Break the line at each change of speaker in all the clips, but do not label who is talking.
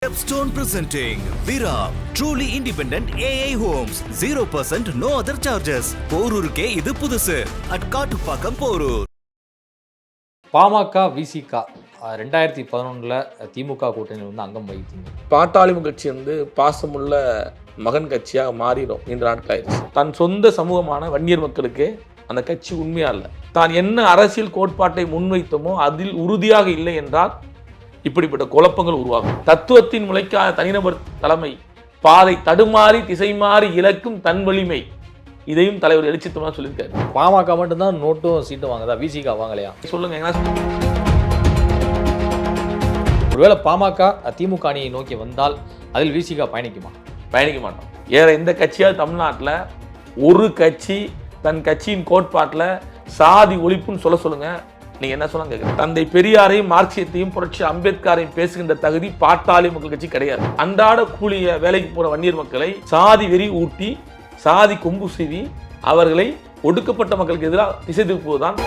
Stepstone presenting Vira, truly independent AI homes, 0% no other charges. போரூருக்கே இது புதுசு. at Kattupakkam Porur.
PMK விசிக 2011 திமுக கூட்டணியில் வந்து அங்கம் வகித்தீங்க.
பாட்டாளி கட்சி வந்து பாசமுள்ள மகன் கட்சியாக மாறிடும் இந்த நாட்களாயிருச்சு. தன் சொந்த சமூகமான வன்னியர் மக்களுக்கு அந்த கட்சி உண்மையா இல்லை. தான் என்ன அரசியல் கோட்பாட்டை முன்வைத்தோமோ அதில் உறுதியாக இல்லை என்றால் இப்படிப்பட்ட குழப்பங்கள் உருவாகும். தத்துவத்தின் முளைக்காத தனிநபர் தலைமை, பாதை தடுமாறி திசை மாறி இலக்கும் தன் வலிமை, இதையும் தலைவர் எழுச்சி தமிழ் சொல்லியிருக்காரு.
பாமக மட்டும்தான் நோட்டும் சீட்டும் வாங்குதா, விசிக வாங்கலையா?
சொல்லுங்க.
ஒருவேளை பாமக திமுக அணியை நோக்கி வந்தால் அதில் விசிக பயணிக்குமா?
பயணிக்க மாட்டோம். வேற எந்த கட்சியாவது தமிழ்நாட்டில் ஒரு கட்சி தன் கட்சியின் கோட்பாட்டில் சாதி ஒழிப்புன்னு சொல்லுங்க. நீங்க என்ன சொல்ல கேட்குறேன்? தந்தை பெரியாரையும் மார்க்சியத்தையும் புரட்சி அம்பேத்கரையும் பேசுகின்ற தகுதி பாட்டாளி மக்கள் கட்சி கிடையாது. அன்றாட கூலிய வேலைக்கு போற வன்னியர் மக்களை சாதி வெறி ஊட்டி, சாதி கொம்பு செய்தி அவர்களை ஒடுக்கப்பட்ட மக்களுக்கு எதிராக திசை திருப்புவதுதான்.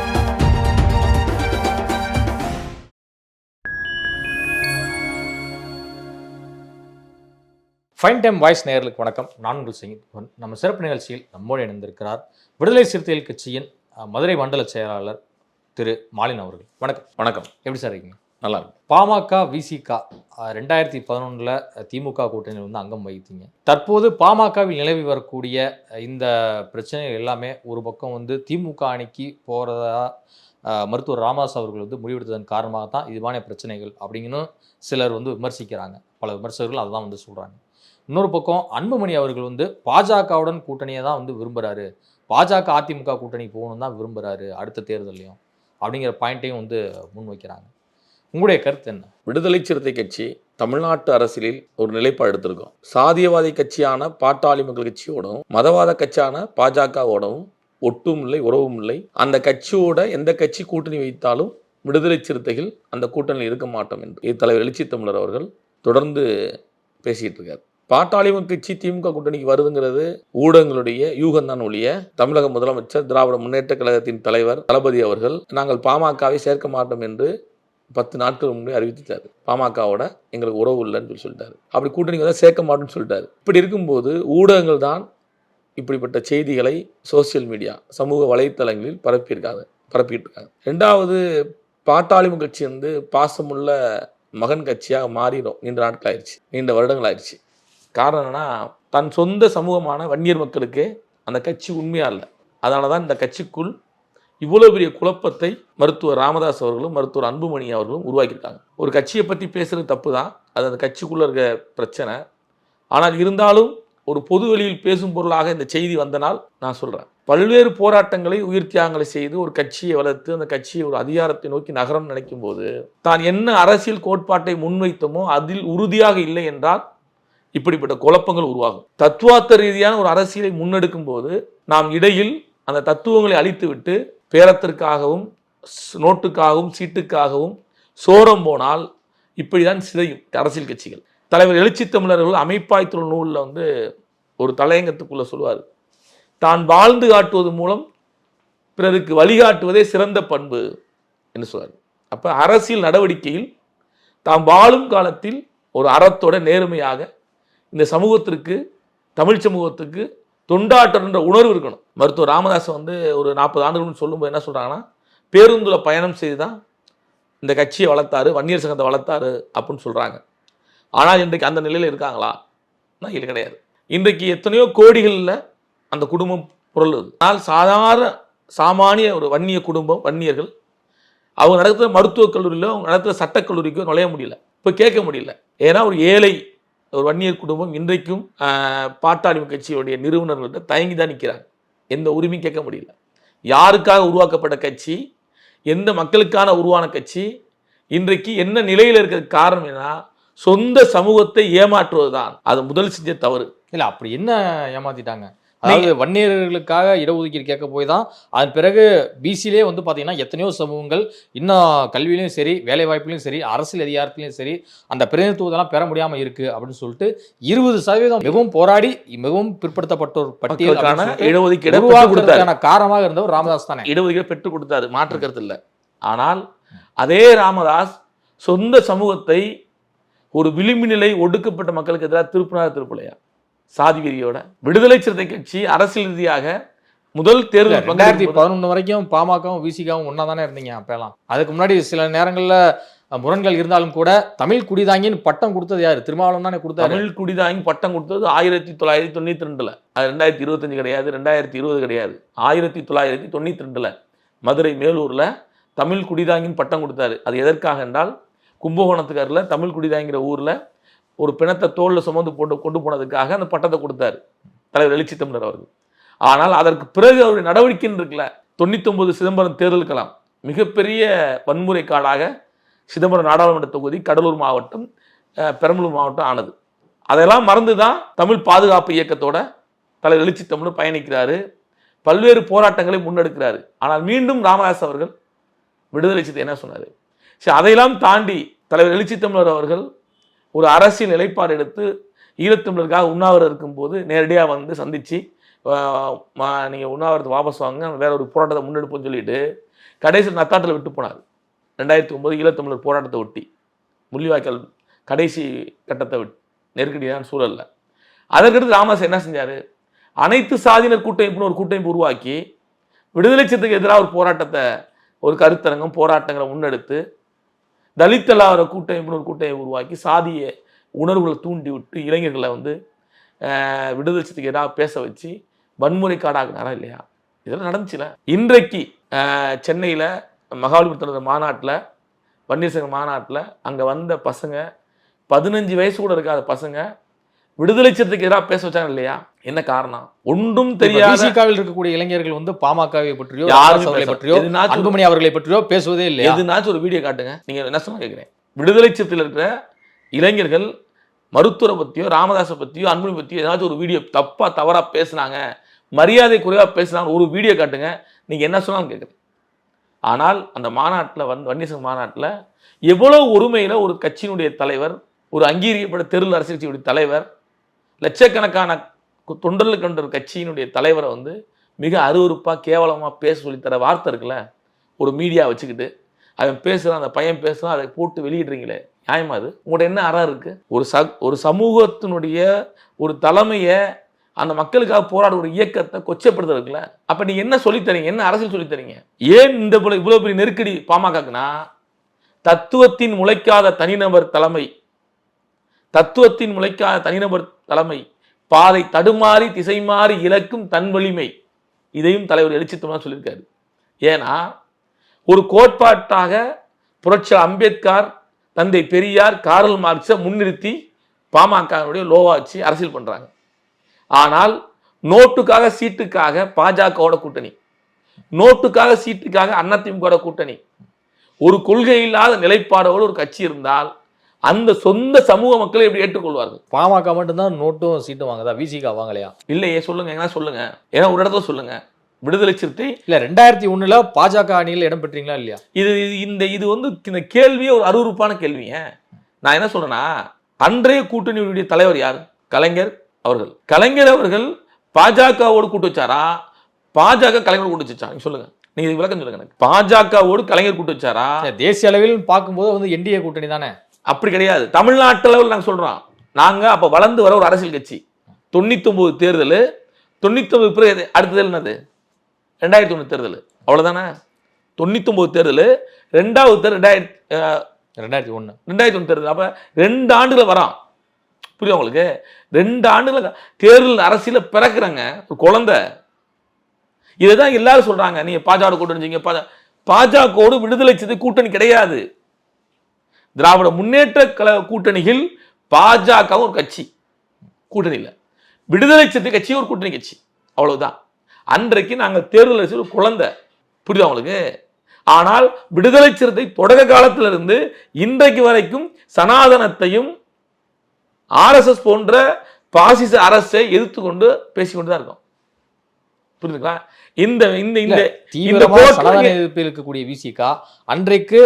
ஃபைன் டைம் வாய்ஸ் நேயர்களுக்கு வணக்கம். நான் உங்கள் சிங். நம்ம சிறப்பு நிகழ்ச்சியில் நம்மோடு இணைந்திருக்கிறார் விடுதலை சிறுத்தைகள் கட்சியின் மதுரை மண்டல செயலாளர் திரு மாலின் அவர்கள். வணக்கம்.
வணக்கம்.
எப்படி சார் இருக்கீங்க?
நல்லா இருக்கும்.
பாமக விசிக 2011 திமுக கூட்டணியில் வந்து அங்கம் வகித்தீங்க. தற்போது பாமகவில் நிலவி வரக்கூடிய இந்த பிரச்சனைகள் எல்லாமே ஒரு பக்கம் வந்து திமுக அணிக்கு போகிறதா மருத்துவர் ராமதாஸ் அவர்கள் வந்து முடிவெடுத்ததன் காரணமாக தான் இதுவான பிரச்சனைகள் அப்படிங்கன்னு சிலர் வந்து விமர்சிக்கிறாங்க. பல விமர்சகர்கள் அதுதான் வந்து சொல்கிறாங்க. இன்னொரு பக்கம் அன்புமணி அவர்கள் வந்து பாஜகவுடன் கூட்டணியை தான் வந்து விரும்புகிறாரு, பாஜக அதிமுக கூட்டணி போகணும் தான் விரும்புகிறாரு அடுத்த தேர்தலையும் அப்படிங்கிற பாயிண்ட்டையும் வந்து முன்வைக்கிறாங்க. உங்களுடைய கருத்து என்ன?
விடுதலை சிறுத்தை கட்சி தமிழ்நாட்டு அரசியலில் ஒரு நிலைப்பாடு எடுத்திருக்கோம். சாதியவாதி கட்சியான பாட்டாளி மக்கள் கட்சியோடும் மதவாத கட்சியான பாஜகவோடவும் ஒட்டும் இல்லை, உறவும் இல்லை. அந்த கட்சியோட எந்த கட்சி கூட்டணி வைத்தாலும் விடுதலை சிறுத்தைகள் அந்த கூட்டணியில் இருக்க மாட்டோம் என்று தலைவர் எழுச்சி தமிழர் அவர்கள் தொடர்ந்து பேசிட்டு இருக்கார். பாட்டாளி மக்கள் கட்சி திமுக கூட்டணிக்கு வருதுங்கிறது ஊடகங்களுடைய யூகம்தான் ஒழிய தமிழக முதலமைச்சர் திராவிட முன்னேற்ற கழகத்தின் தலைவர் தளபதி அவர்கள் நாங்கள் பாமகவை சேர்க்க மாட்டோம் என்று 10 நாட்கள் முன்னே அறிவித்தார். பாமகவோட எங்களுக்கு உறவு இல்லைன்னு சொல்லிட்டாரு. அப்படி கூட்டணிக்கு தான் சேர்க்க மாட்டோம்னு சொல்லிட்டாரு. இப்படி இருக்கும்போது ஊடகங்கள் தான் இப்படிப்பட்ட செய்திகளை சோசியல் மீடியா, சமூக வலைத்தளங்களில் பரப்பிட்டு இருக்காங்க. ரெண்டாவது, பாட்டாளி மக்கள் கட்சி வந்து பாசமுள்ள மகன் கட்சியாக மாறிடும் நீண்ட நாட்கள் ஆயிடுச்சு, நீண்ட வருடங்கள் ஆயிடுச்சு. காரணம் என்னன்னா, தன் சொந்த சமூகமான வன்னியர் மக்களுக்கு அந்த கட்சி உண்மையா இல்லை. அதனால தான் இந்த கட்சிக்குள் இவ்வளோ பெரிய குழப்பத்தை மருத்துவர் ராமதாஸ் அவர்களும் மருத்துவர் அன்புமணி அவர்களும் உருவாக்கியிருக்காங்க. ஒரு கட்சியை பற்றி பேசுறது தப்பு தான், அது அந்த கட்சிக்குள்ளே இருக்க பிரச்சனை. ஆனால் இருந்தாலும் ஒரு பொது வெளியில் பேசும் பொருளாக இந்த செய்தி வந்தனால் நான் சொல்கிறேன், பல்வேறு போராட்டங்களை உயிர் தியாகங்களை செய்து ஒரு கட்சியை வளர்த்து அந்த கட்சியை ஒரு அதிகாரத்தை நோக்கி நகரம் நினைக்கும் போது தான் என்ன அரசியல் கோட்பாட்டை முன்வைத்தோமோ அதில் உறுதியாக இல்லை என்றால் இப்படிப்பட்ட குழப்பங்கள் உருவாகும். தத்துவார்த்த ரீதியான ஒரு அரசியலை முன்னெடுக்கும் போது நாம் இடையில் அந்த தத்துவங்களை அழித்துவிட்டு பேரத்திற்காகவும் நோட்டுக்காகவும் சீட்டுக்காகவும் சோரம் போனால் இப்படிதான் சிதையும் அரசியல் கட்சிகள். தலைவர் எழுச்சி தமிழர்கள் அமைப்பாய்த்துறை நூலில் வந்து ஒரு தலையங்கத்துக்குள்ள சொல்லுவார், தான் வாழ்ந்து காட்டுவது மூலம் பிறருக்கு வழிகாட்டுவதே சிறந்த பண்பு என்று சொல்வார். அப்போ அரசியல் நடவடிக்கையில் தாம் வாழும் காலத்தில் ஒரு அறத்தோட நேர்மையாக இந்த சமூகத்திற்கு, தமிழ் சமூகத்துக்கு தொண்டாற்றுன்ற உணர்வு இருக்கணும். மருத்துவர் ராமதாஸ் வந்து ஒரு 40 ஆண்டுகள் சொல்லும்போது என்ன சொல்கிறாங்கன்னா, பேருந்துல பயணம் செய்து தான் இந்த கட்சியை வளர்த்தாரு, வன்னியர் சங்கத்தை வளர்த்தாரு அப்படின்னு சொல்கிறாங்க. ஆனால் இன்றைக்கு அந்த நிலையில் இருக்காங்களா? இல்லை, கிடையாது. இன்றைக்கு எத்தனையோ கோடிகளில் அந்த குடும்பம் புரளுது. ஆனால் சாமானிய ஒரு வன்னிய குடும்பம், வன்னியர்கள் அவங்க நடத்துகிற மருத்துவக் கல்லூரியிலோ அவங்க நடத்துகிற சட்டக்கல்லூரிக்கோ நுழைய முடியல, இப்போ கேட்க முடியல. ஏன்னா ஒரு ஏழை ஒரு வன்னியர் குடும்பம் இன்றைக்கும் பாட்டாளி கட்சியுடைய நிறுவனர்கள்ட்ட தயங்கி தான் நிற்கிறாங்க. எந்த உரிமையும் கேட்க முடியல. யாருக்காக உருவாக்கப்பட்ட கட்சி, எந்த மக்களுக்கான உருவான கட்சி இன்றைக்கு என்ன நிலையில் இருக்கிறதுக்கு காரணம் என்ன? சொந்த சமூகத்தை ஏமாற்றுவது தான் அது முதல் செஞ்ச தவறு.
இல்லை, அப்படி என்ன ஏமாத்திட்டாங்க? அதாவது வன்னியர்களுக்காக இடஒதுக்கீடு கேட்க போய் தான் அதன் பிறகு பிசிலே வந்து பார்த்தீங்கன்னா எத்தனையோ சமூகங்கள் இன்னும் கல்வியிலையும் சரி, வேலை வாய்ப்புலையும் சரி, அரசியல் அதிகாரத்திலையும் சரி அந்த பிரதிநிதித்துவத்தெல்லாம் பெற முடியாமல் இருக்குது அப்படின்னு சொல்லிட்டு 20% மிகவும் போராடி மிகவும் பிற்படுத்தப்பட்டோர் பட்டியலுக்கான இடஒதுக்கீடு காரணமாக இருந்தவர் ராமதாஸ் தானே.
இடஒதுக்கீடு பெற்றுக் கொடுத்தாரு, மாற்று கருத்து இல்லை. ஆனால் அதே ராமதாஸ் சொந்த சமூகத்தை ஒரு விளிம்பு நிலை ஒடுக்கப்பட்ட மக்களுக்கு எதிராக திருப்பலையா சாதி வெறியோட? விடுதலை சிறுத்தை கட்சி அரசியல் ரீதியாக முதல் தேர்தல்
2011 வரைக்கும் பாமகவும் விசிகாவும் ஒன்னா தானே இருந்தீங்க அப்பெல்லாம். அதுக்கு முன்னாடி சில நேரங்கள்ல முரண்கள் இருந்தாலும் கூட தமிழ் குடிதாங்கின்னு பட்டம் கொடுத்தது யாரு? திருமாவளவன் தானே கொடுத்தாரு.
தமிழ் குடிதாங்கி பட்டம் கொடுத்தது 1992. அது 2025 கிடையாது, 2020 கிடையாது, 1992 மதுரை மேலூர்ல தமிழ் குடிதாங்கின்னு பட்டம் கொடுத்தாரு. அது எதற்காக என்றால், கும்பகோணத்துக்கு அருகில் தமிழ் குடிதாங்கிற ஊர்ல ஒரு பிணத்தை தோல்ல சுமந்து போட்டு கொண்டு போனதுக்காக அந்த பட்டத்தை கொடுத்தாரு தலைவர் எழுச்சி தமிழர் அவர்கள். ஆனால் அதற்கு பிறகு அவருடைய நடவடிக்கைன்னு இருக்குல்ல, 99 சிதம்பரம் தேர்தலுக்கலாம் மிகப்பெரிய வன்முறை காடாக சிதம்பரம் நாடாளுமன்ற தொகுதி, கடலூர் மாவட்டம், பெரம்பலூர் மாவட்டம் ஆனது. அதெல்லாம் மறந்து தான் தமிழ் பாதுகாப்பு இயக்கத்தோட தலைவர் எழுச்சி தமிழர் பயணிக்கிறாரு, பல்வேறு போராட்டங்களை முன்னெடுக்கிறாரு. ஆனால் மீண்டும் ராமதாஸ் அவர்கள் விடுதலை சிறுத்தை என்ன சொன்னார்? சரி, அதையெல்லாம் தாண்டி தலைவர் எழுச்சி தமிழர் அவர்கள் ஒரு அரசியல் நிலைப்பாடு எடுத்து ஈழத்தமிழருக்காக உண்ணாவிரதம் இருக்கும்போது நேரடியாக வந்து சந்தித்து நீங்கள் உண்ணாவிரதத்தை வாபஸ் வாங்க, வேற ஒரு போராட்டத்தை முன்னெடுப்போம்னு சொல்லிட்டு கடைசி நத்தாட்டில் விட்டு போனார். 2009 ஈழத்தமிழர் போராட்டத்தை ஒட்டி முள்ளிவாய்க்கால் கடைசி கட்டத்தை விட்டு நெருக்கடியான சூழலில். அதற்கடுத்து ராமதாஸ் என்ன செஞ்சார்? அனைத்து சாதியினர் கூட்டமைப்புன்னு ஒரு கூட்டமைப்பு உருவாக்கி விடுதலை சிறுத்தைக்கு எதிராக ஒரு போராட்டத்தை, ஒரு கருத்தரங்கம், போராட்டங்களை முன்னெடுத்து தலித்தலாவர கூட்டமைப்புன்னு ஒரு கூட்டமைப்பு உருவாக்கி சாதிய உணர்வுகளை தூண்டி விட்டு இளைஞர்களை வந்து விடுதலை சிறுத்தைக்கு எதிராக பேச வச்சு வன்முறை காடாக்குனாரா இல்லையா? இதெல்லாம் நடந்துச்சுல. இன்றைக்கு சென்னையில் மகாபலிபுரத்தில் மாநாட்டில், வன்னியர் சங்க மாநாட்டில் அங்கே வந்த பசங்க 15 வயசு கூட இருக்காத பசங்க விடுதலை சிறுத்தைக்கு எதிராக பேச வச்சாங்க இல்லையா? என்ன காரணம்? ஒன்றும் தெரியாது.
விசிகாவில் இருக்கக்கூடிய இளைஞர்கள் வந்து பாமகவை பற்றியோ பற்றியோ அன்புமணி அவர்களை பற்றியோ பேசுவதே இல்லை.
எதுனாச்சும் ஒரு வீடியோ காட்டுங்க. நீங்க என்ன சொன்ன கேட்கிறேன், விடுதலை சிறுத்தையில் இருக்கிற இளைஞர்கள் மருத்துவரை பற்றியோ ராமதாஸை பற்றியோ அன்புமணி பற்றியோ ஏதாச்சும் ஒரு வீடியோ தவறா பேசுனாங்க, மரியாதை குறைவாக பேசுனாங்க, ஒரு வீடியோ காட்டுங்க. நீங்க என்ன சொன்னாலும் கேட்குறேன். ஆனால் அந்த மாநாட்டில் வன்னியர் சங்க மாநாட்டில் எவ்வளவு ஒருமையில் ஒரு கட்சியினுடைய தலைவர், ஒரு அங்கீகரிக்கப்பட்ட தெருள் அரசியல் கட்சியுடைய தலைவர், லட்சக்கணக்கான தொண்டர்களுக்கு கொண்ட ஒரு கட்சியினுடைய தலைவரை வந்து மிக அருவருப்பாக கேவலமாக பேச சொல்லித்தர வார்த்தை இருக்குல்ல, ஒரு மீடியா வச்சுக்கிட்டு அவன் பேசுகிறான், அந்த பையன் பேசுகிறான், அதை போட்டு வெளியிடுறீங்களே, நியாயமா? அது உங்கள்கிட்ட என்ன அறம் இருக்குது? ஒரு சமூகத்தினுடைய ஒரு தலைமையை, அந்த மக்களுக்காக போராட ஒரு இயக்கத்தை கொச்சைப்படுத்த இருக்குல்ல. அப்போ நீங்கள் என்ன சொல்லித்தரீங்க? என்ன அரசியல் சொல்லித்தரீங்க? ஏன் இந்த இவ்வளோ பெரிய நெருக்கடி பாமகக்குன்னா, தத்துவத்தின் முளைக்காத தனிநபர் தலைமை, தத்துவத்தின் முளைக்காத தனிநபர் தலைமை, பாதை தடுமாறி திசை மாறி இழக்கும் தன் வலிமை. இதையும் தலைவர் எழுச்சி தமிழர் சொல்லியிருக்காரு. ஏன்னா ஒரு கோட்பாட்டாக புரட்சி அம்பேத்கர், தந்தை பெரியார், கார்ல் மார்க்ஸை முன்னிறுத்தி பாமகவுடைய லோவாச்சு அரசியல் பண்றாங்க. ஆனால் நோட்டுக்காக சீட்டுக்காக பாஜகவோட கூட்டணி, நோட்டுக்காக சீட்டுக்காக அதிமுக கூட்டணி, ஒரு கொள்கை இல்லாத நிலைப்பாடோடு ஒரு கட்சி இருந்தால் அந்த சொந்த சமூக மக்களை எப்படி ஏற்றுக்கொள்வார்கள்?
பாமக மட்டும்தான் நோட்டும் சீட்டும் வாங்குதா, விசிகா வாங்கலையா?
இல்லையே, சொல்லுங்க, என்ன சொல்லுங்க, ஏன்னா ஒரு இடத்துல சொல்லுங்க. விடுதலை சிறுத்தை
இல்ல 2001 பாஜக அணியில் இடம் பெற்றீங்களா இல்லையா?
இது வந்து இந்த கேள்வியே ஒரு அருவருப்பான கேள்விங்க. நான் என்ன சொல்றேன்னா, அன்றைய கூட்டணியுடைய தலைவர் யார்? கலைஞர் அவர்கள். கலைஞர் அவர்கள் பாஜகவோடு கூட்டு வச்சாரா, பாஜக கலைஞர் கூட்டு வச்சா? சொல்லுங்க, நீங்க விளக்கம் சொல்லுங்க எனக்கு. பாஜகவோடு கலைஞர் கூட்டு வச்சாரா?
தேசிய அளவில் பார்க்கும்போது வந்து என்டிஏ கூட்டணி தானே.
அப்படி கிடையாது. தமிழ்நாட்டு அளவில் நாங்கள் சொல்றோம். நாங்க அப்ப வளர்ந்து வர ஒரு அரசியல் கட்சி. 99 தேர்தல், 99 பிறகு அடுத்தது என்னது? 2001 தேர்தல், அவ்வளவுதானே? 99 தேர்தல், 2வது தேர்தல் 2001 தேர்தல். அப்ப 2 ஆண்டுகள் வரான். புரியுது உங்களுக்கு? 2 ஆண்டுகள் தேர்தல் அரசியல பிறக்குறாங்க ஒரு குழந்தை. இதுதான் எல்லாரும் சொல்றாங்க, நீங்க பாஜக கூட்டணி, பாஜகவோடு விடுதலை சிறுத்தை கூட்டணி கிடையாது. திராவிட முன்னேற்ற கழக கூட்டணியில் பாஜகவும் ஒரு கட்சி கூட்டணி இல்லை, விடுதலை சிறுத்தை கட்சி ஒரு கூட்டணி கட்சி, அவ்வளவுதான். அன்றைக்கு நாங்கள் தேர்தல் அரசியல் குழந்தை, புரியுதா உங்களுக்கு? ஆனால் விடுதலை சிறுத்தை தொடக்க காலத்திலிருந்து இன்றைக்கு வரைக்கும் சனாதனத்தையும் RSS போன்ற பாசிச அரசை எதிர்த்து கொண்டு பேசிக்கொண்டுதான் இருக்கோம். புரியுதுங்களா? இந்த
எதிர்ப்பில் இருக்கக்கூடிய விசிகா அன்றைக்கு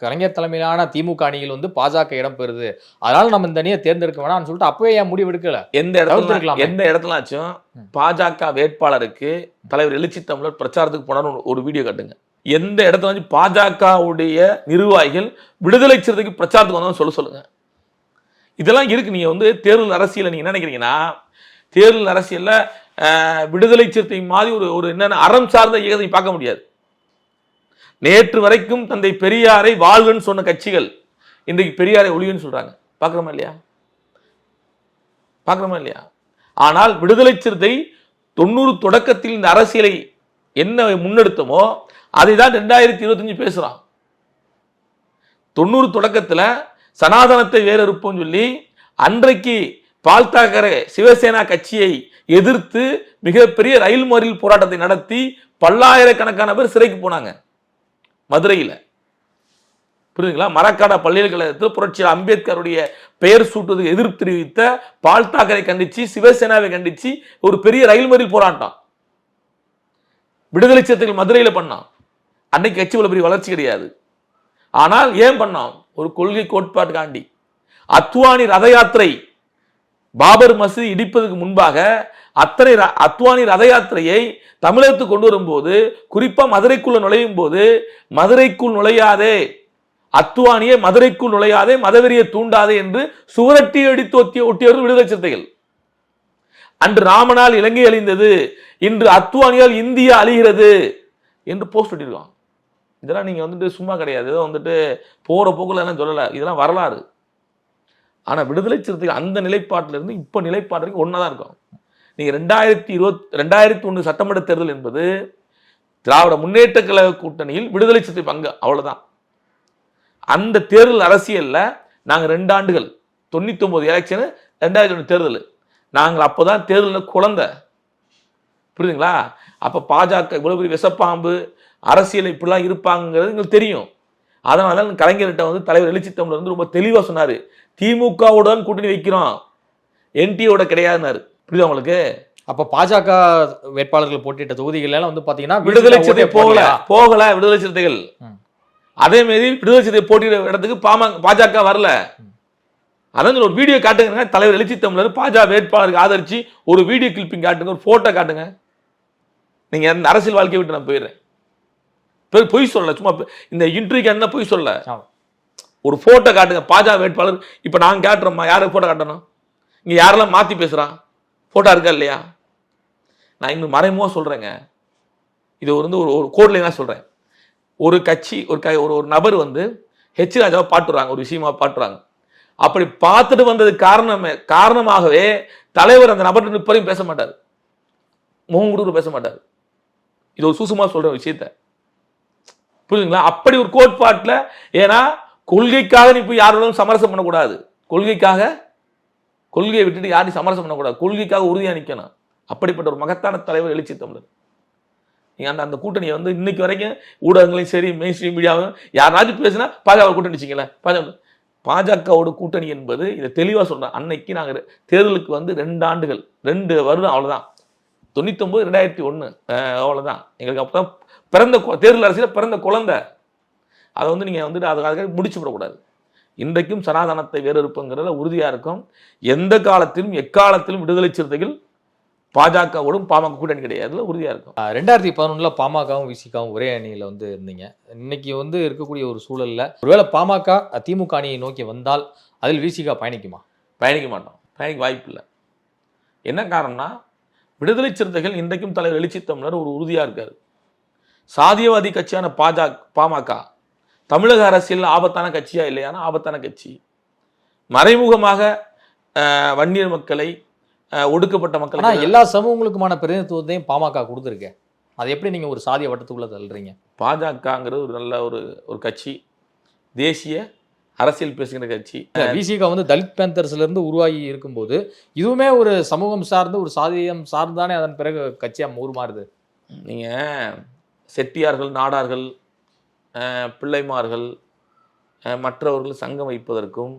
கலைஞர் தலைமையிலான திமுக அணியில் வந்து பாஜக இடம் பெறுது, அதனால நம்ம இந்த அணியை தேர்ந்தெடுக்க வேணாம்னு சொல்லிட்டு அப்பவே ஏன் முடிவு எடுக்கல?
எந்த இடத்துலாச்சும் பாஜக வேட்பாளருக்கு தலைவர் எழுச்சி தமிழர் பிரச்சாரத்துக்கு போனாலும் ஒரு வீடியோ காட்டுங்க. எந்த இடத்துல பாஜகவுடைய நிர்வாகிகள் விடுதலை சிறுத்தைக்கு பிரச்சாரத்துக்கு வந்தாலும் சொல்லுங்க. இதெல்லாம் இருக்கு. நீங்க வந்து தேர்தல் அரசியலை நீங்க என்ன நினைக்கிறீங்கன்னா, தேர்தல் அரசியல்ல விடுதலை சிறுத்தை மாதிரி ஒரு என்னென்ன அறம் சார்ந்த இயக்கத்தை பார்க்க முடியாது. நேற்று வரைக்கும் தந்தை பெரியாரை வாழ்கன்னு சொன்ன கட்சிகள் இன்றைக்கு பெரியாரை ஒழிவுன்னு சொல்றாங்க. பார்க்கிறோமா இல்லையா? பார்க்கிறோமா இல்லையா? ஆனால் விடுதலை சிறுத்தை 90 தொடக்கத்தில் இந்த அரசியலை என்ன முன்னெடுத்தமோ அதை தான் 2025 பேசுறான். 90 தொடக்கத்தில் சனாதனத்தை வேறறுப்போம் சொல்லி அன்றைக்கு பால் தாக்கரே சிவசேனா கட்சியை எதிர்த்து மிகப்பெரிய ரயில் மறியல் போராட்டத்தை நடத்தி பல்லாயிரக்கணக்கான பேர் சிறைக்கு போனாங்க மதுரையில். புரியுதுங்களா? மரக்காடா பல்கலைக்கழகத்தில் புரட்சியாளர் அம்பேத்கருடைய பெயர் சூட்டுவதற்கு எதிர்ப்பு தெரிவித்த பால் தாக்கரை கண்டிச்சு சிவசேனாவை கண்டிச்சு ஒரு பெரிய ரயில் மறியல் போராட்டம் விடுதலை சிறுத்தைகள் மதுரையில் பண்ணான். அன்னைக்கு கட்சி இவ்வளவு பெரிய வளர்ச்சி கிடையாது. ஆனால் ஏன் பண்ணான்? ஒரு கொள்கை கோட்பாட்டுக்காண்டி. அத்வானி ரத யாத்திரை பாபர் மசூதி இடிப்பதற்கு முன்பாக அத்வானி ரத யாத்திரையை தமிழகத்துக்கு கொண்டு வரும்போது, குறிப்பா மதுரைக்குள்ள நுழையும் போது, மதுரைக்குள் நுழையாதே, அத்வானியை மதுரைக்குள் நுழையாதே, மதவெறியை தூண்டாதே என்று சுவரட்டி அடித்து ஒட்டியவர்கள் விடுதலை சிறுத்தைகள். அன்று ராமனால் இலங்கை அழிந்தது, இன்று அத்வானியால் இந்தியா அழிகிறது என்று போஸ்ட் ஒட்டியிருக்கான். இதெல்லாம் நீங்க வந்துட்டு சும்மா கிடையாது, ஏதோ வந்துட்டு போற போக்குல எல்லாம் சொல்லல, இதெல்லாம் வரலாறு. ஆனா விடுதலை சிறுத்தைகள் அந்த நிலைப்பாட்டில இருந்து இப்ப நிலைப்பாட்டுக்கு ஒன்னாதான் இருக்கும். நீங்க 2021 சட்டமன்ற தேர்தல் என்பது திராவிட முன்னேற்ற கழக கூட்டணியில் விடுதலை சிறுத்தை பங்கு, அவ்வளவுதான். அந்த தேர்தல் அரசியல்ல நாங்க 2 ஆண்டுகள் 99 எலெக்ஷன் 2001 தேர்தல், நாங்கள் அப்போதான் தேர்தலில் குழந்தை. புரியுதுங்களா? அப்ப பாஜக இவ்வளவு பெரிய விஷப்பாம்பு அரசியல் இப்படிலாம் இருப்பாங்கிறது எங்களுக்கு தெரியும். அதனால கலைஞர்கிட்ட வந்து தலைவர் எழுச்சி தமிழர் வந்து ரொம்ப தெளிவா சொன்னாரு, திமுகவோட கூட்டணி வைக்கிறோம், என்டியோட கிடையாதுன்னாரு. புரியுதா உங்களுக்கு?
அப்ப பாஜக வேட்பாளர்கள் போட்டியிட்ட தொகுதிகள் எல்லாம் வந்து பாத்தீங்கன்னா
விடுதலை சிறுத்தை போகல விடுதலை சிறுத்தைகள். அதே மாதிரி விடுதலை சிறுத்தை போட்டியிட இடத்துக்கு பாஜக வரல. அதான் ஒரு வீடியோ காட்டுங்க, தலைவர் எழுச்சி தமிழர் பாஜக வேட்பாளருக்கு ஆதரிச்சு ஒரு வீடியோ கிளிப்பிங் காட்டுங்க, ஒரு போட்டோ காட்டுங்க. நீங்க அந்த அரசியல் வாழ்க்கையை விட்டு நான் போயிடுறேன். பொய் சொல்லல, சும்மா இந்த இன்ட்ரிக்கு என்ன பொய் சொல்ல, ஒரு போட்டோ காட்டுங்க பாஜக வேட்பாளர். இப்ப நாங்க காட்டுறோமா? யாருக்கு போட்டோ காட்டணும்? இங்க யாரெல்லாம் மாத்தி பேசுறான்? போட்டோ இருக்கா இல்லையா? நான் இன்னும் மறைமுகமா சொல்றேங்க, இது வந்து ஒரு கோட்ல தான் சொல்றேன். ஒரு கட்சி ஒரு நபர் வந்து ஹெச் ராஜாவை பாட்டுறாங்க, ஒரு விஷயமா பாட்டுறாங்க. அப்படி பார்த்துட்டு வந்தது காரணமாகவே தலைவர் அந்த நபர் நிற்பரையும் பேச மாட்டார், முகம் கொடுத்து பேச மாட்டார். இது ஒரு சூசமா சொல்ற விஷயத்த புரியுதுங்களா? அப்படி ஒரு கோட்பாட்டுல, ஏன்னா கொள்கைக்காக நீ போய் யாரோடும் சமரசம் பண்ணக்கூடாது, கொள்கையை விட்டுட்டு யாரையும் சமரசம் பண்ணக்கூடாது, கொள்கைக்காக உறுதியா நிக்கணும். அப்படிப்பட்ட ஒரு மகத்தான தலைவர் எழுச்சி தமிழர். நீங்க அந்த கூட்டணியை வந்து இன்னைக்கு வரைக்கும் ஊடகங்களையும் சரி மெயின் ஸ்ட்ரீம் மீடியாவும் யாராச்சும் பேசினா பாஜக கூட்டணி வச்சுக்கல, பாஜகவோட கூட்டணி என்பது இதை தெளிவா சொல்றேன். அன்னைக்கு நாங்க தேர்தலுக்கு வந்து 2 ஆண்டுகள் 2 வருடம் அவ்வளவுதான். 99 2001 அவ்வளவுதான். எங்களுக்கு அப்பதான் பிறந்த தேர்தல் அரசியல பிறந்த குழந்தை. அதை வந்து நீங்க வந்துட்டு அதுக்காக முடிச்சு விடக்கூடாது. இன்றைக்கும் சனாதனத்தை வேறறுப்புங்கிறதுல உறுதியா இருக்கும். எந்த காலத்திலும் எக்காலத்திலும் விடுதலை சிறுத்தைகள் பாஜகவோடும் பாமக கூட்டணி கிடையாது, உறுதியா இருக்கும்.
2011 பாமகவும் விசிகாவும் ஒரே அணியில வந்து இருந்தீங்க. இன்னைக்கு வந்து இருக்கக்கூடிய ஒரு சூழல்ல ஒருவேளை பாமக திமுக அணியை நோக்கி வந்தால் அதில் விசிகா பயணிக்குமா?
பயணிக்க மாட்டோம், பயணிக்க வாய்ப்பு இல்லை. என்ன காரணம்னா, விடுதலை சிறுத்தைகள் இன்றைக்கும் தலைவர் எழுச்சி தமிழர் ஒரு உறுதியா இருக்காரு. சாதியவாதி கட்சியான பாமக தமிழக அரசியல் ஆபத்தான கட்சியா இல்லையானா ஆபத்தான கட்சி. மறைமுகமாக வன்னியர் மக்களை, ஒடுக்கப்பட்ட மக்கள்,
எல்லா சமூகங்களுக்குமான பிரதிநிதித்துவத்தையும் பாமக கொடுத்துருக்கேன். அதை எப்படி நீங்க ஒரு சாதிய வட்டத்துக்குள்ள தள்ளுறீங்க?
பாஜகங்கிறது ஒரு நல்ல ஒரு கட்சி, தேசிய அரசியல் பேசுகிற கட்சி.
விசிகா வந்து தலித் பேந்தர்ஸ்ல இருந்து உருவாகி இருக்கும்போது இதுவுமே ஒரு சமூகம் சார்ந்து ஒரு சாதியம் சார்ந்தானே அதன் பிறகு கட்சியா உருமாறுது.
நீங்க செட்டியார்கள், நாடார்கள், பிள்ளைமார்கள், மற்றவர்கள் சங்கம் வைப்பதற்கும்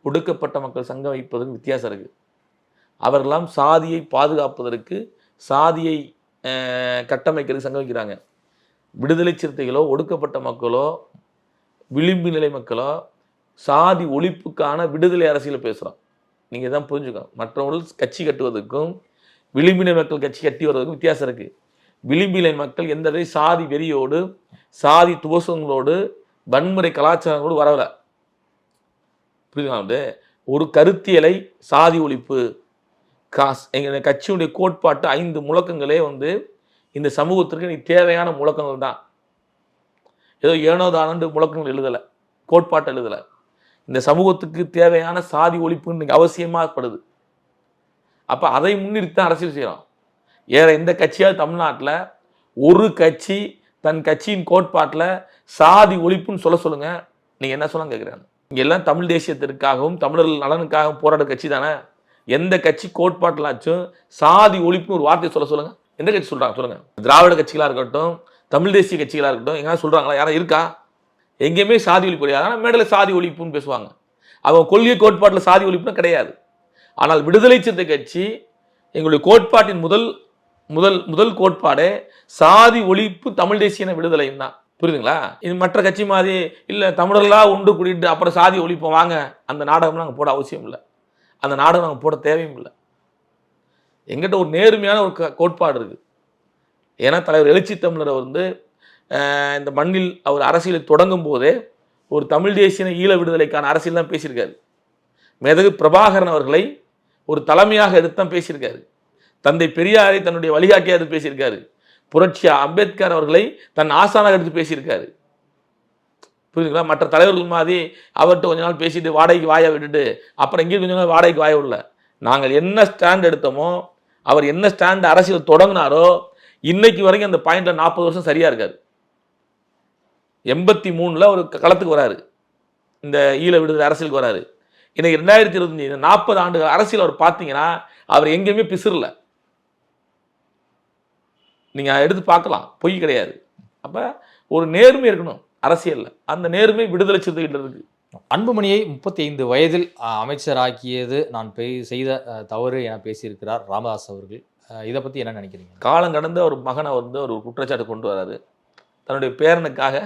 ஒடுக்கப்பட்ட மக்கள் சங்கம் வைப்பதற்கும் வித்தியாசம் இருக்கு. அவர்களெல்லாம் சாதியை பாதுகாப்பதற்கு, சாதியை கட்டமைக்கிறதுக்கு சங்கம் வைக்கிறாங்க. விடுதலை சிறுத்தைகளோ ஒடுக்கப்பட்ட மக்களோ விளிம்பு நிலை மக்களோ சாதி ஒழிப்புக்கான விடுதலை அரசியலை பேசுகிறோம். நீங்கள் இதான் புரிஞ்சுக்கணும். மற்றவர்கள் கட்சி கட்டுவதற்கும் விளிம்பினை மக்கள் கட்சி கட்டி வருவதற்கும் வித்தியாசம் இருக்குது. விளிம்பிலை மக்கள் எந்த சாதி வெறியோடு, சாதி துவசங்களோடு, வன்முறை கலாச்சாரங்களோடு வரல. புரியுதுங்களா? ஒரு கருத்தியலை சாதி ஒழிப்பு எங்கள் கட்சியுடைய கோட்பாட்டு 5 முழக்கங்களே வந்து இந்த சமூகத்திற்கு நீ தேவையான முழக்கங்கள் தான். ஏதோ ஏனோதானண்டு முழக்கங்கள் எழுதலை, கோட்பாட்டு எழுதலை. இந்த சமூகத்துக்கு தேவையான சாதி ஒழிப்பு இன்னைக்கு அவசியமாகப்படுது. அப்போ அதை முன்னிறுத்தி தான் அரசியல் செய்யறோம். வேற எந்த கட்சியாவது தமிழ்நாட்டில் ஒரு கட்சி தன் கட்சியின் கோட்பாட்டில் சாதி ஒழிப்புன்னு சொல்லுங்க, நீங்க என்ன சொல்ல கேட்குறேன். இங்க எல்லாம் தமிழ் தேசியத்திற்காகவும் தமிழர்கள் நலனுக்காகவும் போராட கட்சி தானே. எந்த கட்சி கோட்பாட்டிலாச்சும் சாதி ஒழிப்புன்னு ஒரு வார்த்தையை சொல்லுங்க. எந்த கட்சி சொல்றாங்க சொல்லுங்க. திராவிட கட்சிகளா இருக்கட்டும், தமிழ் தேசிய கட்சிகளா இருக்கட்டும், எங்கன்னா சொல்றாங்களா? யாரும் இருக்கா? எங்கேயுமே சாதி ஒழிப்பு கிடையாது. ஆனால் மேடையில் சாதி ஒழிப்புன்னு பேசுவாங்க. அவங்க கொள்கை கோட்பாட்டில் சாதி ஒழிப்புன்னு கிடையாது. ஆனால் விடுதலை சிறுத்தை கட்சி எங்களுடைய கோட்பாட்டின் முதல் முதல் முதல் கோட்பாடே சாதி ஒழிப்பு, தமிழ் தேசிய விடுதலைன்னு தான். புரியுதுங்களா? இது மற்ற கட்சி மாதிரி இல்லை தமிழர்களாக உண்டு கூட்டிட்டு அப்புறம் சாதி ஒழிப்போம் வாங்க, அந்த நாடகம் நாங்கள் போட அவசியம் இல்லை. அந்த நாடகம் நாங்கள் போட தேவையும் இல்லை. எங்கிட்ட ஒரு நேர்மையான ஒரு கோட்பாடு இருக்குது. ஏன்னா தலைவர் எழுச்சி தமிழரை வந்து இந்த மண்ணில் அவர் அரசியலை தொடங்கும் போதே ஒரு தமிழ் தேசிய ஈழ விடுதலைக்கான அரசியல் தான் பேசியிருக்காரு. மேதகு பிரபாகரன் அவர்களை ஒரு தலைமையாக எடுத்துதான் பேசியிருக்காரு. தந்தை பெரியாரை தன்னுடைய வழிகாட்டியாக எடுத்து பேசியிருக்காரு. புரட்சி அம்பேத்கர் அவர்களை தன் ஆசானாக எடுத்து பேசியிருக்காரு. புரியுதுங்களா? மற்ற தலைவர்கள் மாதிரி அவர்கிட்ட கொஞ்ச நாள் பேசிட்டு வாடகைக்கு வாயை விட்டுட்டு அப்புறம் இங்கே கொஞ்ச நாள் வாடகைக்கு வாய விடல. நாங்கள் என்ன ஸ்டாண்ட் எடுத்தோமோ, அவர் என்ன ஸ்டாண்ட் அரசியல் தொடங்கினாரோ, இன்னைக்கு வரைக்கும் அந்த பாயிண்ட்ல 40 வருஷம் சரியா இருக்காரு. 83 ஒரு களத்துக்கு வராரு, இந்த ஈழ விடுதலை அரசியலுக்கு வராரு. இன்னைக்கு 2025 40 ஆண்டு அரசியல் அவர் பார்த்தீங்கன்னா அவர் எங்கேயுமே பிசுறல. நீங்க எடுத்து பார்க்கலாம், பொய் கிடையாது. அப்ப ஒரு நேர்மை இருக்கணும் அரசியல்ல. அந்த நேர்மை விடுதலை சிறுத்தைகள் இருக்கு.
அன்புமணியை 35 வயதில் அமைச்சராக்கியது நான் செய்த தவறு என பேசியிருக்கிறார் ராமதாஸ் அவர்கள். இதை பத்தி என்ன நினைக்கிறீங்க?
காலம் கடந்து அவர் மகனை வந்து ஒரு குற்றச்சாட்டு கொண்டு வராரு. தன்னுடைய பேரனுக்காக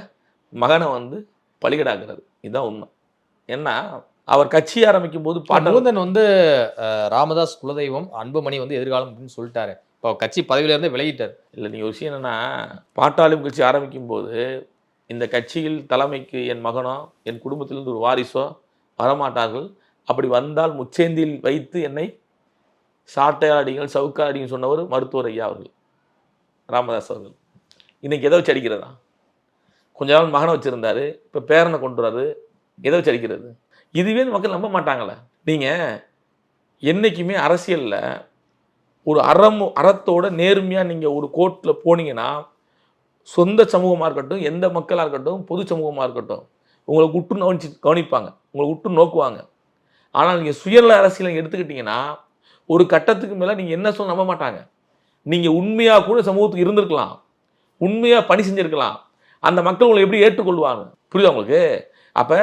மகனை வந்து பலிகடாக்குறாரு. இதுதான் உண்மை. ஏன்னா அவர் கட்சி ஆரம்பிக்கும் போது
பாட்டூந்தன் வந்து ராமதாஸ் குலதெய்வம், அன்புமணி வந்து எதிர்காலம் அப்படின்னு சொல்லிட்டாரு. இப்போ கட்சி பதவியில இருந்து விலகிட்டார்.
இல்லை, நீங்க விஷயம் என்னன்னா, பாட்டாளி கட்சி ஆரம்பிக்கும் போது இந்த கட்சியில் தலைமைக்கு என் மகனோ என் குடும்பத்திலிருந்து ஒரு வாரிசோ வரமாட்டார்கள். அப்படி வந்தால் முச்சேந்தியில் வைத்து என்னை சாட்டையாடிகள் சவுக்காடின்னு சொன்னவர் மருத்துவர் ஐயா அவர்கள், ராமதாஸ் அவர்கள். இன்னைக்கு எதை வச்சு அடிக்கிறதா? கொஞ்ச நாள் மகனை வச்சிருந்தாரு, இப்போ பேரனை கொண்டு வராரு. எதை வச்சு அடிக்கிறது? இதுவே மக்கள் நம்ப மாட்டாங்களே. நீங்கள் என்றைக்குமே அரசியலில் ஒரு அறத்தோட நேர்மையாக நீங்கள் ஒரு கோர்ட்டில் போனீங்கன்னா, சொந்த சமூகமாக இருக்கட்டும், எந்த மக்களாக இருக்கட்டும், பொது சமூகமாக இருக்கட்டும், உங்களை உற்று கவனிப்பாங்க, உங்களை உற்று நோக்குவாங்க. ஆனால் நீங்கள் சுயநல அரசியலை எடுத்துக்கிட்டிங்கன்னா ஒரு கட்டத்துக்கு மேலே நீங்கள் என்ன சொல்ல நம்ப மாட்டாங்க. நீங்கள் உண்மையாக கூட சமூகத்துக்கு இருந்திருக்கலாம், உண்மையாக பணி செஞ்சுருக்கலாம். அந்த மக்கள் உங்களை எப்படி ஏற்றுக்கொள்வாங்க? புரியுதா உங்களுக்கு? அப்போ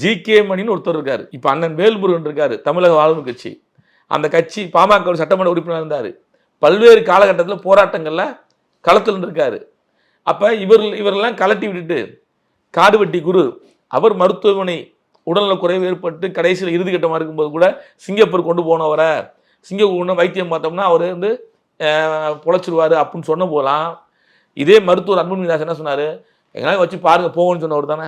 ஜி.கே. மணின்னு ஒருத்தர் இருக்கார். இப்போ அண்ணன் வேல்முருகன் இருக்கார், தமிழக வாழ்வு கட்சி. அந்த கட்சி பாமக சட்டமன்ற உறுப்பினர் இருந்தார். பல்வேறு காலகட்டத்தில் போராட்டங்களில் களத்தில் இருந்திருக்காரு. அப்போ இவரெல்லாம் கலட்டி விட்டுட்டு காடுவெட்டி குரு அவர் மருத்துவமனை உடல்நலக் குறைவு ஏற்பட்டு கடைசியில் இறுதி கட்டமாக இருக்கும்போது கூட சிங்கப்பூர் கொண்டு போனவரை, சிங்கப்பூர் வைத்தியம் பார்த்தோம்னா அவர் வந்து பொழைச்சிருவார் அப்படின்னு சொன்ன போகலாம். இதே மருத்துவர் அன்புமணிதாஸ் என்ன சொன்னார்? எங்களால் வச்சு பாருங்க போகணும்னு சொன்னவர் தானே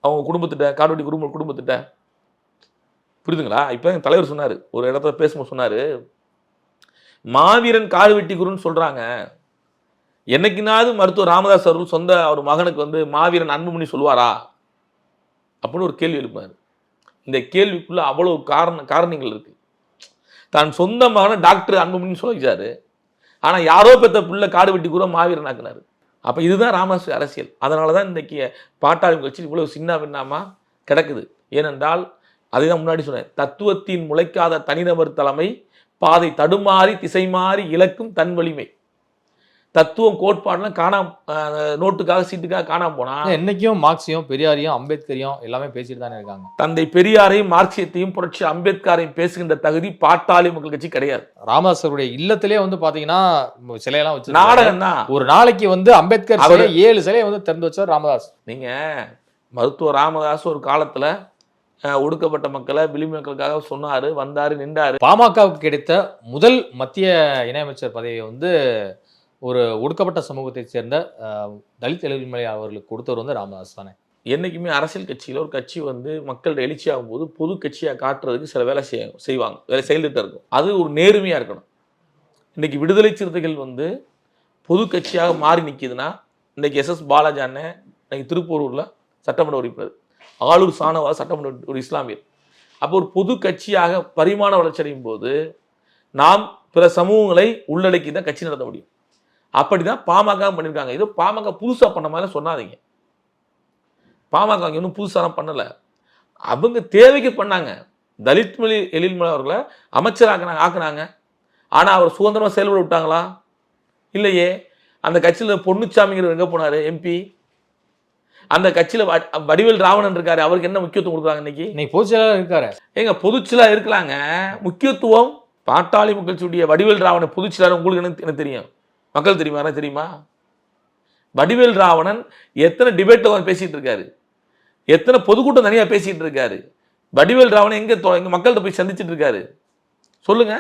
அவங்க குடும்பத்திட்ட, காடுவெட்டி குடும்பத்திட்ட. புரியுதுங்களா? இப்போ எங்கள் தலைவர் சொன்னார், ஒரு இடத்துல பேசும்போது சொன்னார், மாவீரன் காடுவெட்டி குருன்னு சொல்கிறாங்க. என்னைக்குனாவது மருத்துவர் ராமதாஸ் அவர்கள் சொந்த அவர் மகனுக்கு வந்து மாவீரன் அன்புமணி சொல்லுவாரா அப்படின்னு ஒரு கேள்வி எழுப்பார். இந்த கேள்விக்குள்ள அவ்வளவு காரணங்கள் இருக்கு. தான் சொந்த மகனை டாக்டர் அன்புமணின்னு சொல்ல வச்சாரு. ஆனால் யாரோ பெற்ற பிள்ளை காடுவெட்டி குரு மாவீரன் ஆக்குனாரு. அப்போ இதுதான் ராமதாஸ் அரசியல். அதனால தான் இன்றைக்கி பாட்டாளி கட்சி இவ்வளவு சின்ன பின்னமா கிடக்குது. ஏனென்றால் அதுதான் முன்னாடி சொன்னேன், தத்துவத்தின் முளைக்காத தனிநபர் தலைமை பாதை தடுமாறி திசை மாறி இலக்கும் தன் வலிமை. தத்துவம் கோட்பாடுலாம் நோட்டுக்காக சீட்டுக்காக காணாம போனா
என்னைக்கும் மார்க்சியம் பெரியாரையும் அம்பேத்கரையும் எல்லாமே பேசிட்டு தானே இருக்காங்க.
தந்தை பெரியாரையும் மார்க்சியத்தையும் புரட்சி அம்பேத்கரையும் பேசுகின்ற தகுதி பாட்டாளி மக்கள் கட்சி கிடையாது.
ராமதாசருடைய இல்லத்திலே வந்து பாத்தீங்கன்னா சிலையெல்லாம் வச்சு
நாடகம் தான்.
ஒரு நாளைக்கு வந்து அம்பேத்கர் 7 சிலையை வந்து திறந்து வச்சார் ராமதாஸ்.
நீங்க மருத்துவர் ராமதாஸ் ஒரு காலத்துல ஒடுக்கப்பட்ட மக்களை விளிம்பு மக்களுக்காக சொன்னாரு, வந்தாரு, நின்றாரு.
பாமகவுக்கு கிடைத்த முதல் மத்திய இணையமைச்சர் பதவியை வந்து ஒரு ஒடுக்கப்பட்ட சமூகத்தை சேர்ந்த தலித் எழுமலை அவர்களுக்கு கொடுத்தவர் வந்து ராமதாஸ் தானே.
என்றைக்குமே அரசியல் கட்சியில் ஒரு கட்சி வந்து மக்களோட எழுச்சியாகும் போது பொது கட்சியாக காட்டுறதுக்கு சில வேலை செய்வாங்க, வேலை செயல்திட்டம் இருக்கும். அது ஒரு நேர்மையாக இருக்கணும். இன்றைக்கி விடுதலை சிறுத்தைகள் வந்து பொது கட்சியாக மாறி நிற்கிதுன்னா, இன்றைக்கி எஸ்எஸ் பாலாஜி அண்ணன் இன்றைக்கி திருப்பூரூரில் சட்டமன்ற உறுப்பினர், ஆளூர் சானவாஸ் சட்டமன்ற ஒரு இஸ்லாமியர். அப்போ ஒரு பொது கட்சியாக பரிமாண வளர்ச்சி அடையும் போது நாம் பிற சமூகங்களை உள்ளடக்கி தான் கட்சி நடத்த முடியும். அப்படி தான் பாமக பண்ணியிருக்காங்க. இது பாமக புதுசாக பண்ண மாதிரி சொன்னாதீங்க. பாமக இன்னும் புதுசாக பண்ணலை, அவங்க தேவைக்கு பண்ணாங்க. தலித் மொழி எழில்மலை அவர்களை அமைச்சராக ஆக்குனாங்க. ஆனால் அவர் சுதந்திரமாக செயல்பட விட்டாங்களா? இல்லையே. அந்த கட்சியில் பொன்னுச்சாமிங்கிறவர் எங்கே போனார்? எம்பி. அந்த கட்சியில் வடிவேல் ராவணன் இருக்காரு, அவருக்கு என்ன முக்கியத்துவம் கொடுக்குறாங்க? இன்னைக்கு
பொதுச்செயலாளர் இருக்காரு.
ஏங்க பொதுச்செயலாளர் இருக்கலாங்க, முக்கியத்துவம் பாட்டாளி மக்கள் சூடிய வடிவேல் ராவணன் பொதுச்செயலாளர் உங்களுக்கு என்ன தெரியும்? மக்கள் தெரியுமா? வடிவேல் ராவணன் எத்தனை டிபேட்டில் பேசிட்டு இருக்காரு, எத்தனை பொதுக்கூட்டம் தனியாக பேசிட்டு இருக்காரு. வடிவேல் ராவணன் எங்க மக்கள்கிட்ட போய் சந்திச்சுட்டு இருக்காரு சொல்லுங்க.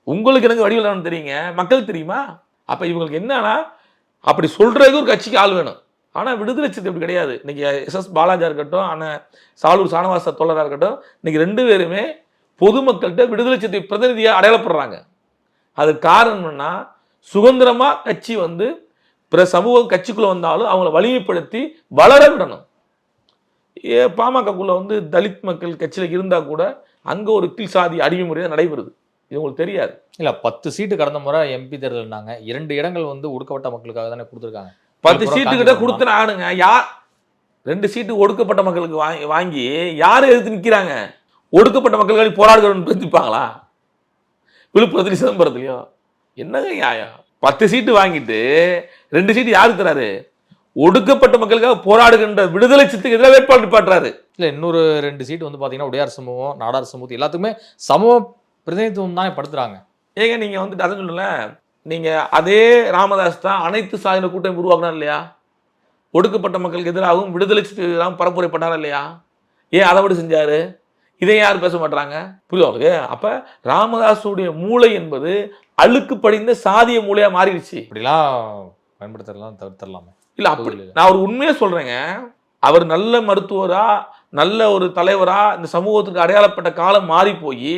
உங்களுக்கு எனக்கு வடிவேல் ராவணன் தெரியுங்க, மக்கள் தெரியுமா? அப்ப இவங்களுக்கு என்னன்னா, அப்படி சொல்றதுக்கு ஒரு கட்சிக்கு ஆள் வேணும். ஆனால் விடுதலை சிறுத்தை அப்படி கிடையாது. இன்னைக்கு எஸ்எஸ் பாலாஜா இருக்கட்டும், ஆனால் சாலூர் சானவாச தோழராக இருக்கட்டும், இன்னைக்கு ரெண்டு பேருமே பொதுமக்கள்கிட்ட விடுதலை சிறுத்தை பிரதிநிதியாக அடையாளப்படுறாங்க. அதுக்கு காரணம்னா, சுதந்திரமா கட்சி வந்து பிற சமூக கட்சிக்குள்ள வந்தாலும் அவங்கள வலிமைப்படுத்தி வளர விடணும். பாமகக்குள்ள வந்து தலித் மக்கள் கட்சியில் இருந்தா கூட அங்க ஒரு கீழ் சாதி அடிமை தான் நடைபெறுது. இது உங்களுக்கு தெரியாது.
இல்ல 10 சீட்டு கடந்த முறை எம்பி தேர்தல்னாங்க, 2 இடங்கள் வந்து ஒடுக்கப்பட்ட மக்களுக்காக தானே கொடுத்துருக்காங்க.
10 சீட்டு கிட்ட கொடுத்துன ஆளுங்க யார்? 2 சீட்டு ஒடுக்கப்பட்ட மக்களுக்கு வாங்கி யாரும் எதிர்த்து நிற்கிறாங்க? ஒடுக்கப்பட்ட மக்களுக்காக போராடுகிறோம் நிற்பாங்களா? விழுப்புரத்துலையும் சிதம்பரத்துலையும் என்னங்க நியாயம்? 10 சீட்டு வாங்கிட்டு 2 சீட்டு யாருக்கு தராரு? ஒடுக்கப்பட்ட மக்களுக்காக போராடுகின்ற விடுதலை சிறுத்தைக்கு எதிராக வேட்பாளர் நிப்பாட்டுறாரு.
இல்ல இன்னொரு 2 சீட்டு வந்து பாத்தீங்கன்னா உடையார் சமூகம், நாடார் சமூகத்து எல்லாத்துக்குமே சமூக பிரதிநிதித்துவம் தான் படுத்துறாங்க.
ஏங்க நீங்க வந்து அதை சொல்லல, நீங்க அதே ராமதாஸ் தான் அனைத்து சாதியின கூட்டம் உருவாக்குனா இல்லையா? ஒடுக்கப்பட்ட மக்களுக்கு எதிராகவும் விடுதலை சிறுத்தைக்கு எதிராகவும் பரப்புரை பண்ணாரா இல்லையா? ஏன் அதை விட செஞ்சாரு? இதை யாரும் பேச மாட்டாங்க. புரியுது அவருக்கு? அப்ப ராமதாஸுடைய மூளை என்பது அழுக்கு படிந்த சாதிய மூளையா மாறிடுச்சு.
இப்படிலாம் பயன்படுத்தலாம், தவிர்த்தரலாமே.
இல்ல அப்படி நான் ஒரு உண்மையை சொல்றேங்க. அவர் நல்ல மருத்துவரா, நல்ல ஒரு தலைவரா இந்த சமூகத்துக்கு அடையாளப்பட்ட காலம் மாறி போய்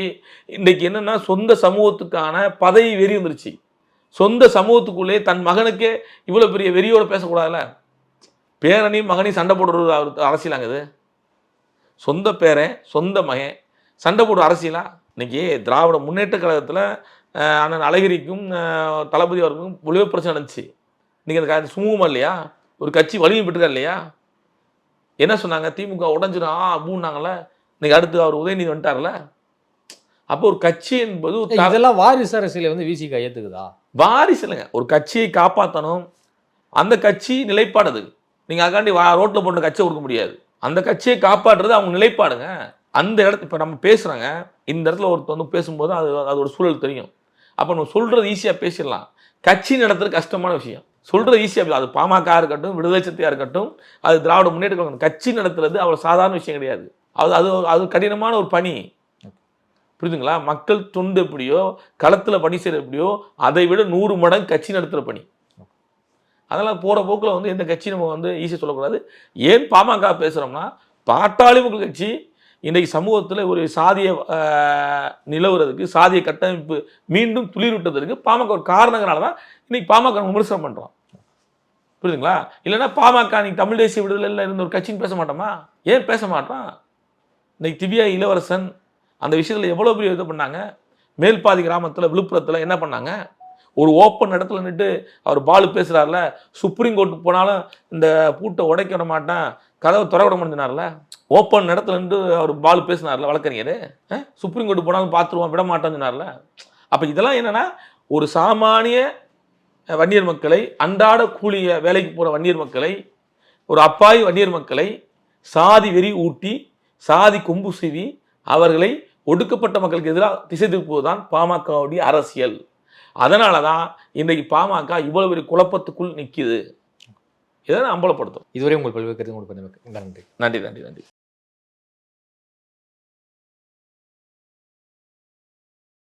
இன்னைக்கு என்னன்னா, சொந்த சமூகத்துக்கான பதவி வெறி வந்துருச்சு. சொந்த சமூகத்துக்குள்ளே தன் மகனுக்கே இவ்வளவு பெரிய வெறியோட பேசக்கூடாதுல்ல. பேரனையும் மகனையும் சண்டை போடுறது அரசியலாங்க இது? சொந்த பேரன் சொந்த மகன் சண்டை போடுற அரசியலா? இன்னைக்கு திராவிட முன்னேற்ற கழகத்தில் அண்ணன் அழகிரிக்கும் தளபதி அவருக்கும் ஒளிவு பிரச்சனை நடந்துச்சு. இன்னைக்கு அந்த சுமூகமா இல்லையா? ஒரு கட்சி வலிமை பெற்றுக்கா இல்லையா? என்ன சொன்னாங்க? திமுக உடஞ்சிடும் அப்படின்னாங்கல்ல. இன்னைக்கு அடுத்து அவர் உதயநிதி வந்துட்டார்ல. அப்போ ஒரு கட்சி என்பது
இதெல்லாம் வாரிசு அரசியலை வந்து விசிக ஏத்துக்குதா?
வாரிசு இல்லைங்க. ஒரு கட்சியை காப்பாற்றணும், அந்த கட்சி நிலைப்பாடு. நீங்க அதுக்காண்டி ரோட்ல போட்ட கட்சியை கொடுக்க முடியாது. அந்த கட்சியை காப்பாற்றுறது அவங்க நிலைப்பாடுங்க. அந்த இடத்துல இப்போ நம்ம பேசுகிறாங்க, இந்த இடத்துல ஒருத்தர் வந்து பேசும்போது அதோட சூழல் தெரியும். அப்போ நம்ம சொல்கிறது ஈஸியாக பேசிடலாம். கட்சி நடத்துறது கஷ்டமான விஷயம். சொல்கிறது ஈஸியாக, அது பாமக இருக்கட்டும், விடுதலை சிறுத்தையாக இருக்கட்டும், அது திராவிட முன்னேற்ற கழகம், கட்சி நடத்துறது அவ்வளோ சாதாரண விஷயம் கிடையாது. அது கடினமான ஒரு பணி. புரியுதுங்களா? மக்கள் தொண்டு எப்படியோ, களத்தில் பணி செய்கிற எப்படியோ, அதை விட 100 மடங்கு கட்சி நடத்துகிற பணி. அதெல்லாம் போகிற போக்கில் வந்து எந்த கட்சி நம்ம வந்து ஈஸியாக சொல்லக்கூடாது. ஏன் பாமக பேசுகிறோம்னா, பாட்டாளி மக்கள் கட்சி இன்றைக்கு சமூகத்தில் ஒரு சாதிய நிலவுறதுக்கு, சாதிய கட்டமைப்பு மீண்டும் துளிர்விட்டதற்கு பாமக ஒரு காரணங்களால தான் இன்னைக்கு பாமக விமர்சனம் பண்ணுறோம். புரியுதுங்களா? இல்லைன்னா பாமக இன்னைக்கு தமிழ் தேசிய விடுதலையில் இருந்த ஒரு கட்சின்னு பேச மாட்டோமா? ஏன் பேச மாட்டோம்? இன்னைக்கு திவ்யா இளவரசன் அந்த விஷயத்தில் எவ்வளோ பெரிய இது பண்ணாங்க. மேல்பாதி கிராமத்தில் விழுப்புரத்தில் என்ன பண்ணாங்க? ஒரு ஓப்பன் இடத்துல நின்று அவர் பாலு பேசுகிறார்ல, சுப்ரீம் கோர்ட்டுக்கு போனாலும் இந்த பூட்டை உடைக்க விட மாட்டேன், கதவை திற விட முடிஞ்சினார்ல. ஓப்பன் இடத்துல நின்று அவர் பாலு பேசினார்ல வழக்கறிஞர். சுப்ரீம் கோர்ட்டு போனாலும் பார்த்துருவோம் விட மாட்டேன்னு சொன்னார்ல. அப்போ இதெல்லாம் என்னென்னா, ஒரு சாமானிய வன்னியர் மக்களை, அன்றாட கூலிய வேலைக்கு போகிற வன்னியர் மக்களை, ஒரு அப்பாவி வன்னியர் மக்களை சாதி வெறி ஊட்டி, சாதி கொம்பு சீவி அவர்களை ஒடுக்கப்பட்ட மக்களுக்கு எதிராக திசை திருப்புவதுதான் பாமகவுடைய அரசியல். அதனால தான் இன்றைக்கு பாமக இவ்வளவு பெரிய குழப்பத்துக்குள் நிற்கிது. இதை அம்பலப்படுத்தும்.
இதுவரை உங்கள் பல்வேறு கருத்து நன்றி.
நன்றி நன்றி நன்றி.